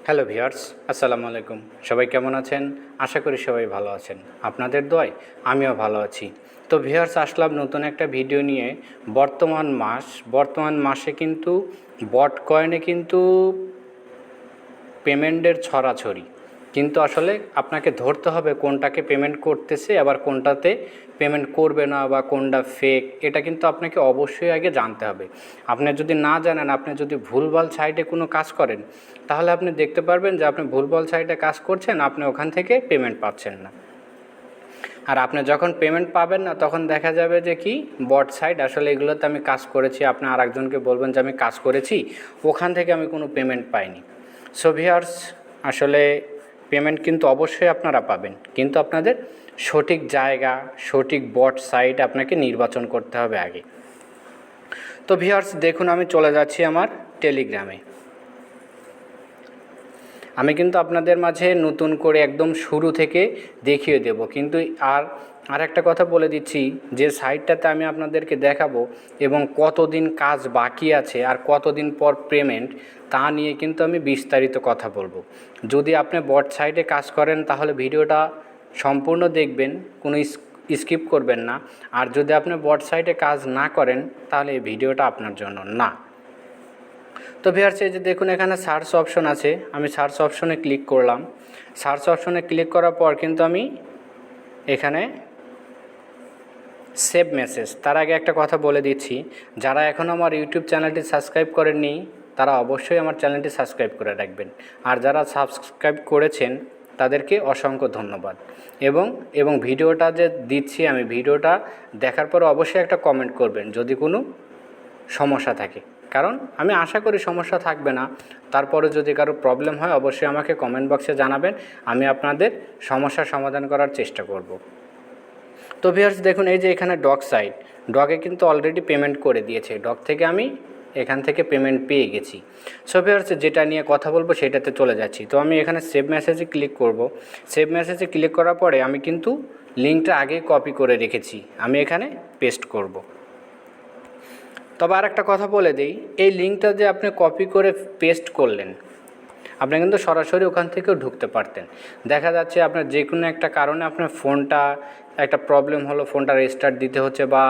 Hello viewers, আসসালামু আলাইকুম। সবাই কেমন আছেন? আশা করি সবাই ভালো আছেন। আপনাদের দোয়ায় আমিও ভালো আছি। তো ভিউয়ার্স, আসলাম নতুন একটা ভিডিও নিয়ে। বর্তমান মাসে কিন্তু বট কয়েনে কিন্তু পেমেন্টের ছড়াছড়ি, কিন্তু আসলে আপনাকে ধরতে হবে কোনটাকে পেমেন্ট করতেছে আবার কোনটাতে পেমেন্ট করবে না বা কোনটা ফেক। এটা কিন্তু আপনাকে অবশ্যই আগে জানতে হবে। আপনি যদি না জানেন, আপনি যদি ভুলভাল সাইটে কোনো কাজ করেন, তাহলে আপনি দেখতে পারবেন যে আপনি ভুলভাল সাইটে কাজ করছেন, আপনি ওখান থেকে পেমেন্ট পাচ্ছেন না। আর আপনি যখন পেমেন্ট পাবেন না, তখন দেখা যাবে যে কি বট সাইট, আসলে এগুলোতে আমি কাজ করেছি, আপনি আরেকজনকে বলবেন যে আমি কাজ করেছি, ওখান থেকে আমি কোনো পেমেন্ট পাইনি। সো ভিউয়ার্স, আসলে পেমেন্ট কিন্তু অবশ্যই আপনারা পাবেন, কিন্তু আপনাদের সঠিক জায়গা, সঠিক বট সাইট আপনাকে নির্বাচন করতে হবে আগে। তো ভিউয়ার্স দেখুন, আমি চলে যাচ্ছি আমার টেলিগ্রামে। আমি কিন্তু আপনাদের মাঝে নতুন করে একদম শুরু থেকে দেখিয়ে দেব, কিন্তু আর একটা কথা বলে দিচ্ছি, যে সাইটটাতে আমি আপনাদেরকে দেখাবো এবং কতদিন কাজ বাকি আছে আর কতদিন পর পেমেন্ট, তা নিয়ে কিন্তু আমি বিস্তারিত কথা বলবো। যদি আপনি বট সাইটে কাজ করেন, তাহলে ভিডিওটা সম্পূর্ণ দেখবেন, কোনো স্কিপ করবেন না। আর যদি আপনি বট সাইটে কাজ না করেন, তাহলে এই ভিডিওটা আপনার জন্য না। তো ভিউয়ার্স, এই যে দেখুন, এখানে সার্চ অপশন আছে, আমি সার্চ অপশনে ক্লিক করলাম। সার্চ অপশনে ক্লিক করার পর কিন্তু আমি এখানে সেভ মেসেজ, তার আগে একটা কথা বলে দিচ্ছি, যারা এখনও আমার ইউটিউব চ্যানেলটি সাবস্ক্রাইব করেননি, তারা অবশ্যই আমার চ্যানেলটি সাবস্ক্রাইব করে রাখবেন। আর যারা সাবস্ক্রাইব করেছেন, তাদেরকে অসংখ্য ধন্যবাদ। এবং ভিডিওটা যে দিচ্ছি, আমি ভিডিওটা দেখার পর অবশ্যই একটা কমেন্ট করবেন যদি কোনো সমস্যা থাকে, কারণ আমি আশা করি সমস্যা থাকবে না। তারপরে যদি কারো প্রবলেম হয়, অবশ্যই আমাকে কমেন্ট বক্সে জানাবেন, আমি আপনাদের সমস্যার সমাধান করার চেষ্টা করব। তো ভিউয়ার্স দেখুন, এই যে এখানে ডগ সাইট, ডগে কিন্তু অলরেডি পেমেন্ট করে দিয়েছে, ডগ থেকে আমি এখান থেকে পেমেন্ট পেয়ে গেছি। সো ভিউয়ার্স, যেটা নিয়ে কথা বলবো সেটাতে চলে যাচ্ছি। তো আমি এখানে সেভ মেসেজে ক্লিক করব। সেভ মেসেজে ক্লিক করার পরে আমি কিন্তু লিঙ্কটা আগে কপি করে রেখেছি, আমি এখানে পেস্ট করব। তবে আর একটা কথা বলে দিই, এই লিঙ্কটা যে আপনি কপি করে পেস্ট করলেন, আপনি কিন্তু সরাসরি ওখান থেকেও ঢুকতে পারতেন। দেখা যাচ্ছে আপনার যে কোনো একটা কারণে আপনার ফোনটা একটা প্রবলেম হলো, ফোনটা রেস্টার্ট দিতে হচ্ছে, বা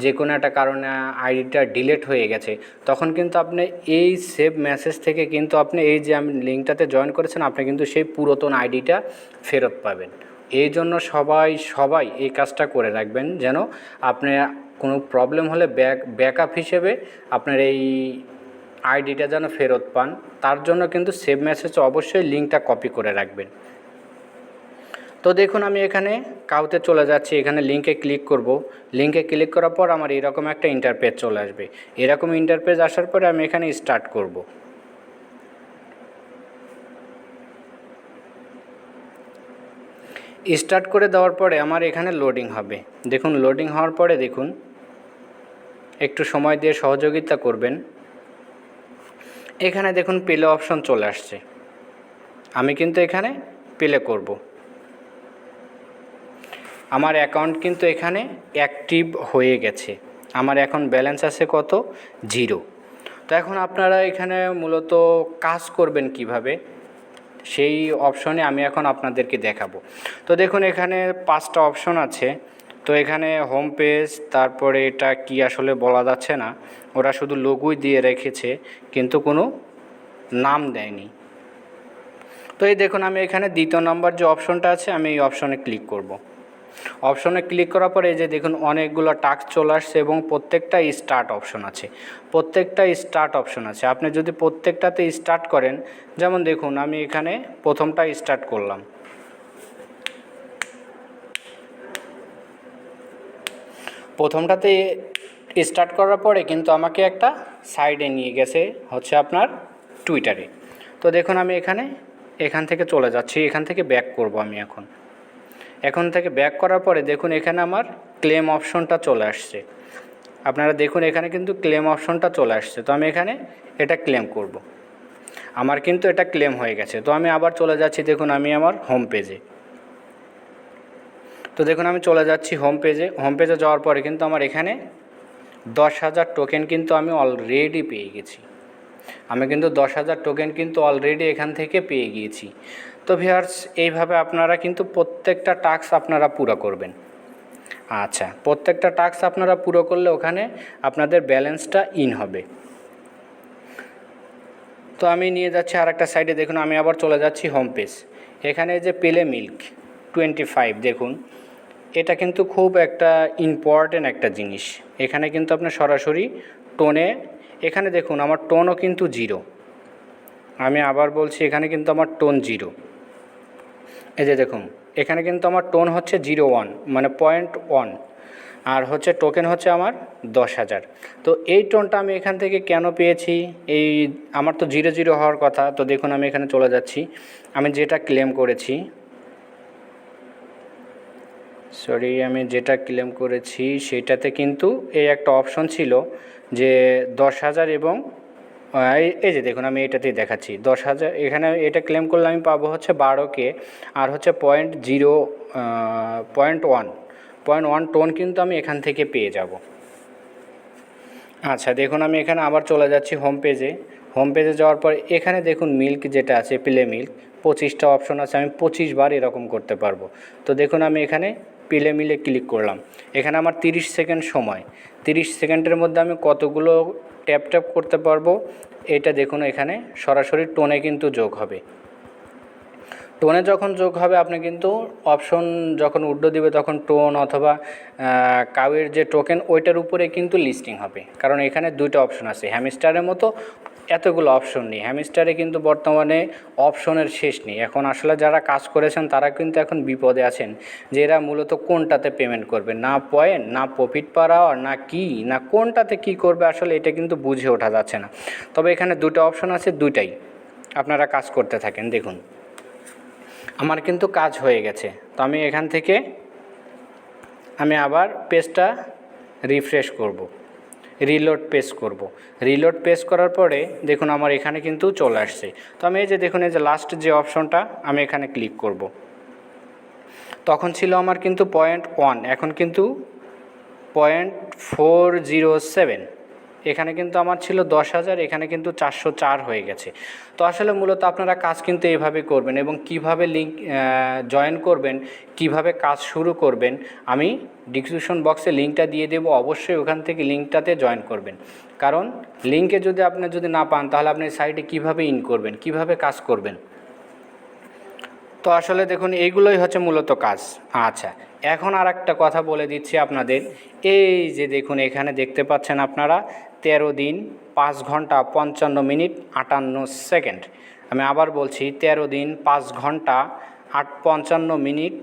যে কোনো একটা কারণে আইডিটা ডিলিট হয়ে গেছে, তখন কিন্তু আপনি এই সেভ মেসেজ থেকে কিন্তু আপনি এই যে আমি লিঙ্কটাতে জয়েন করেছেন, আপনি কিন্তু সেই পুরাতন আইডিটা ফেরত পাবেন। এই জন্য সবাই এই কাজটা করে রাখবেন, যেন আপনি কোনো প্রবলেম হলে ব্যাকআপ হিসেবে আপনার এই আইডিটা যেন ফেরত পান। তার জন্য কিন্তু সেভ মেসেজ অবশ্যই লিঙ্কটা কপি করে রাখবেন। তো দেখুন, আমি এখানে কাউতে চলে যাচ্ছি, এখানে লিঙ্কে ক্লিক করব। লিঙ্কে ক্লিক করার পর আমার এরকম একটা ইন্টারপেজ চলে আসবে। এরকম ইন্টারপেজ আসার পরে আমি এখানে স্টার্ট করব। স্টার্ট করে দেওয়ার পরে আমার এখানে লোডিং হবে। দেখুন, লোডিং হওয়ার পরে দেখুন, একটু সময় দিয়ে সহযোগিতা করবেন। এখানে দেখুন প্লে অপশন চলে আসছে, আমি কিন্তু এখানে প্লে করব। আমার অ্যাকাউন্ট কিন্তু এখানে অ্যাক্টিভ হয়ে গেছে, আমার এখন ব্যালেন্স আছে কত, 0। তো এখন আপনারা এখানে মূলত কাজ করবেন কিভাবে, সেই অপশনে আমি এখন আপনাদেরকে দেখাবো। তো দেখুন, এখানে 5টা অপশন আছে। তো এখানে হোম পেজ, তারপরে এটা কি আসলে বলা যাচ্ছে না, ওরা শুধু লোগোই দিয়ে রেখেছে, কিন্তু কোনো নাম দেয়নি। তো এই দেখুন, আমি এখানে 2 নম্বর যে অপশনটা আছে, আমি এই অপশনে ক্লিক করব। অপশনে ক্লিক করার পরে এই যে দেখুন, অনেকগুলো টাস্ক চলে আসছে এবং প্রত্যেকটা স্টার্ট অপশন আছে, আপনি যদি প্রত্যেকটাতে স্টার্ট করেন, যেমন দেখুন আমি এখানে প্রথমটা স্টার্ট করলাম। প্রথমটাতে স্টার্ট করার পরে কিন্তু আমাকে একটা সাইডে নিয়ে গেছে, হচ্ছে আপনার টুইটারে। তো দেখুন, আমি এখান থেকে চলে যাচ্ছি, এখান থেকে ব্যাক করব। আমি এখন থেকে ব্যাক করার পরে দেখুন, এখানে আমার ক্লেম অপশনটা চলে আসছে। আপনারা দেখুন, এখানে কিন্তু ক্লেম অপশনটা চলে আসছে। তো আমি এখানে এটা ক্লেম করব। আমার কিন্তু এটা ক্লেম হয়ে গেছে। তো আমি আবার চলে যাচ্ছি, দেখুন আমি আমার হোম পেজে। তো দেখুন, আমি চলে যাচ্ছি হোম পেজে যাওয়ার পরে কিন্তু আমার এখানে 10,000 টোকেন কিন্তু আমি অলরেডি পেয়ে গেছি। আমি কিন্তু 10,000 টোকেন কিন্তু অলরেডি এখান থেকে পেয়ে গিয়েছি। তো ভিউয়ার্স, এইভাবে আপনারা কিন্তু প্রত্যেকটা টাস্ক আপনারা পুরো করবেন। আচ্ছা, প্রত্যেকটা টাস্ক আপনারা পুরো করলে ওখানে আপনাদের ব্যালেন্সটা ইন হবে। তো আমি নিয়ে যাচ্ছি আর একটা সাইডে, দেখুন আমি আবার চলে যাচ্ছি হোম পেজ। এখানে যে পেলে মিল্ক 25 দেখুন, এটা কিন্তু খুব একটা ইম্পর্টেন্ট একটা জিনিস। এখানে কিন্তু আপনার সরাসরি টোনে, এখানে দেখুন আমার টোনও কিন্তু 0। আমি আবার বলছি, এখানে কিন্তু আমার টোন 0। এই যে দেখুন, এখানে কিন্তু আমার টোন হচ্ছে 01, মানে 0.1, আর হচ্ছে টোকেন হচ্ছে আমার 10,000। তো এই টোনটা আমি এখান থেকে কেন পেয়েছি? এই আমার তো 0 হওয়ার কথা। তো দেখুন আমি এখানে চলে যাচ্ছি, আমি যেটা ক্লেম করেছি, আমি যেটা ক্লেম করেছি সেটাতে কিন্তু এই একটা অপশন ছিল যে 10,000 এবং এই যে দেখুন আমি এটাতেই দেখাচ্ছি 10,000। এখানে এটা ক্লেম করলে আমি পাবো হচ্ছে 12K, আর হচ্ছে 0.1 টোন কিন্তু আমি এখান থেকে পেয়ে যাব। আচ্ছা দেখুন, আমি এখানে আবার চলে যাচ্ছি হোম পেজে। হোম পেজে যাওয়ার পর এখানে দেখুন মিল্ক যেটা আছে, প্লে মিল্ক 25টা অপশন আছে, আমি 25 বার এরকম করতে পারবো। তো দেখুন আমি এখানে প্লে মিলে ক্লিক করলাম। এখানে আমার 30 সেকেন্ড সময়, 30 সেকেন্ডের মধ্যে আমি কতগুলো ট্যাপ ট্যাপ করতে পারবো এটা দেখুন। এখানে সরাসরি টোনে কিন্তু যোগ হবে। টোনে যখন যোগ হবে, আপনি কিন্তু অপশন যখন উড্ডো দিবে তখন টোন অথবা কাউয়ের যে টোকেন ওইটার উপরে কিন্তু লিস্টিং হবে। কারণ এখানে দুইটা অপশন আছে, হ্যামস্টারের মতো এতগুলো অপশন নেই। হ্যামস্টারে কিন্তু বর্তমানে অপশনের শেষ নেই। এখন আসলে যারা কাজ করেছেন তারা কিন্তু এখন বিপদে আছেন যে এরা মূলত কোনটাতে পেমেন্ট করবে, না পয়েন্ট, না প্রফিট পার আওয়ার, না কি, না কোনটাতে কি করবে, আসলে এটা কিন্তু বুঝে ওঠা যাচ্ছে না। তবে এখানে দুটো অপশন আছে, দুইটাই আপনারা কাজ করতে থাকেন। দেখুন আমার কিন্তু কাজ হয়ে গেছে। তো আমি এখান থেকে আমি আবার পেজটা রিফ্রেশ করব, রিলোড পেজ করব। রিলোড পেজ করার পরে দেখুন আমার এখানে কিন্তু চলে আসছে। তো আমি এই যে দেখুন, এই যে লাস্ট যে অপশনটা আমি এখানে ক্লিক করব। তখন ছিল আমার কিন্তু 0.1, এখন কিন্তু 0.407। এখানে কিন্তু আমার ছিল 10,000, এখানে কিন্তু 404 হয়ে গেছে। তো আসলে মূলত আপনারা কাজ কিন্তু এইভাবে করবেন, এবং কিভাবে লিঙ্ক জয়েন করবেন, কিভাবে কাজ শুরু করবেন, আমি ডিসক্রিপশন বক্সে লিঙ্কটা দিয়ে দেবো। অবশ্যই ওখান থেকে লিঙ্কটাতে জয়েন করবেন, কারণ লিঙ্কে যদি আপনি না পান তাহলে আপনি সাইটে কিভাবে ইন করবেন, কিভাবে কাজ করবেন। তো আসলে দেখুন এইগুলোই হচ্ছে মূলত কাজ। আচ্ছা, এখন আর একটা কথা বলে দিচ্ছি আপনাদের। এই যে দেখুন এখানে দেখতে পাচ্ছেন আপনারা 13 দিন 5 ঘন্টা 55 মিনিট 58 সেকেন্ড। আমি আবার বলছি 13 দিন 5 ঘন্টা 55 মিনিট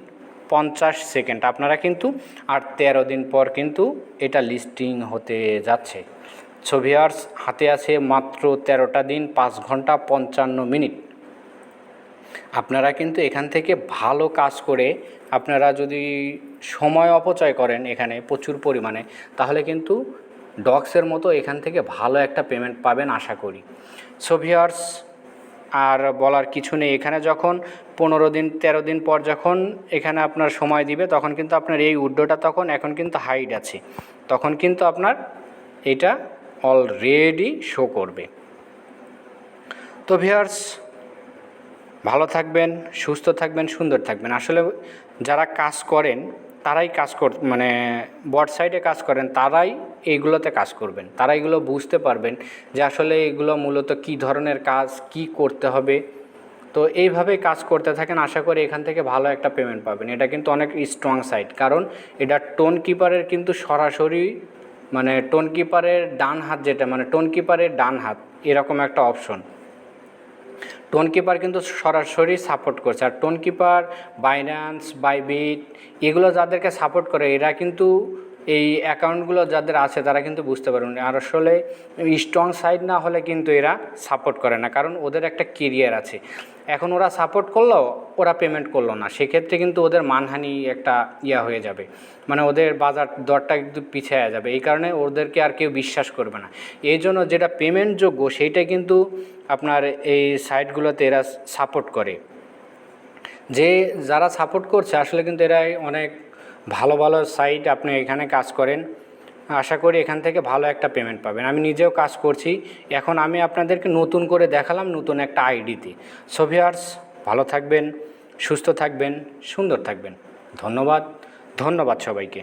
50 সেকেন্ড। আপনারা কিন্তু আর 13 দিন পর কিন্তু এটা লিস্টিং হতে যাচ্ছে। সো ভিউয়ার্স, হাতে আছে মাত্র 13টা দিন 5 ঘন্টা 55 মিনিট। আপনারা কিন্তু এখান থেকে ভালো কাজ করে, আপনারা যদি সময় অপচয় করেন এখানে প্রচুর পরিমাণে, তাহলে কিন্তু ডক্সের মতো এখান থেকে ভালো একটা পেমেন্ট পাবেন আশা করি। সো ভিউয়ার্স, আর বলার কিছু নেই। এখানে যখন 15 দিন 13 দিন পর যখন এখানে আপনার সময় দিবে, তখন কিন্তু আপনার এই উইড্রোটা তখন এখন কিন্তু হাইড আছে, তখন কিন্তু আপনার এটা অলরেডি শো করবে। তো ভিউয়ার্স, ভালো থাকবেন, সুস্থ থাকবেন, সুন্দর থাকবেন। আসলে যারা কাজ করেন তারাই মানে বট সাইডে কাজ করেন তারাই এইগুলোতে কাজ করবেন, তারা এগুলো বুঝতে পারবেন যে আসলে এগুলো মূলত কী ধরনের কাজ, কি করতে হবে। তো এইভাবেই কাজ করতে থাকেন, আশা করি এখান থেকে ভালো একটা পেমেন্ট পাবেন। এটা কিন্তু অনেক স্ট্রং সাইট, কারণ এটা টোন কিপারের কিন্তু সরাসরি, মানে টোন কিপারের ডান হাত, যেটা মানে টোন কিপারের ডান হাত এরকম একটা অপশন। টোন কিপার কিন্তু সরাসরি সাপোর্ট করছে। আর টোন কিপার, বাইন্যান্স, বাইবিট এগুলো যাদেরকে সাপোর্ট করে, এরা কিন্তু এই অ্যাকাউন্টগুলো যাদের আছে তারা কিন্তু বুঝতে পারবেন। আর আসলে স্ট্রং সাইড না হলে কিন্তু এরা সাপোর্ট করে না, কারণ ওদের একটা কেরিয়ার আছে। এখন ওরা সাপোর্ট করলো, ওরা পেমেন্ট করলো না, সেক্ষেত্রে কিন্তু ওদের মানহানি একটা হয়ে যাবে, মানে ওদের বাজার দরটা কিন্তু পিছিয়ে যাবে। এই কারণে ওদেরকে আর কেউ বিশ্বাস করবে না। এই জন্য যেটা পেমেন্টযোগ্য সেইটা কিন্তু আপনার এই সাইটগুলোতে এরা সাপোর্ট করে। যে যারা সাপোর্ট করছে আসলে কিন্তু এরাই অনেক ভালো ভালো সাইট, আপনি এখানে কাজ করেন। আশা করি এখান থেকে ভালো একটা পেমেন্ট পাবেন। আমি নিজেও কাজ করছি, এখন আমি আপনাদেরকে নতুন করে দেখালাম নতুন একটা আইডিতে। সো ভিউয়ার্স, ভালো থাকবেন, সুস্থ থাকবেন, সুন্দর থাকবেন। ধন্যবাদ, ধন্যবাদ সবাইকে।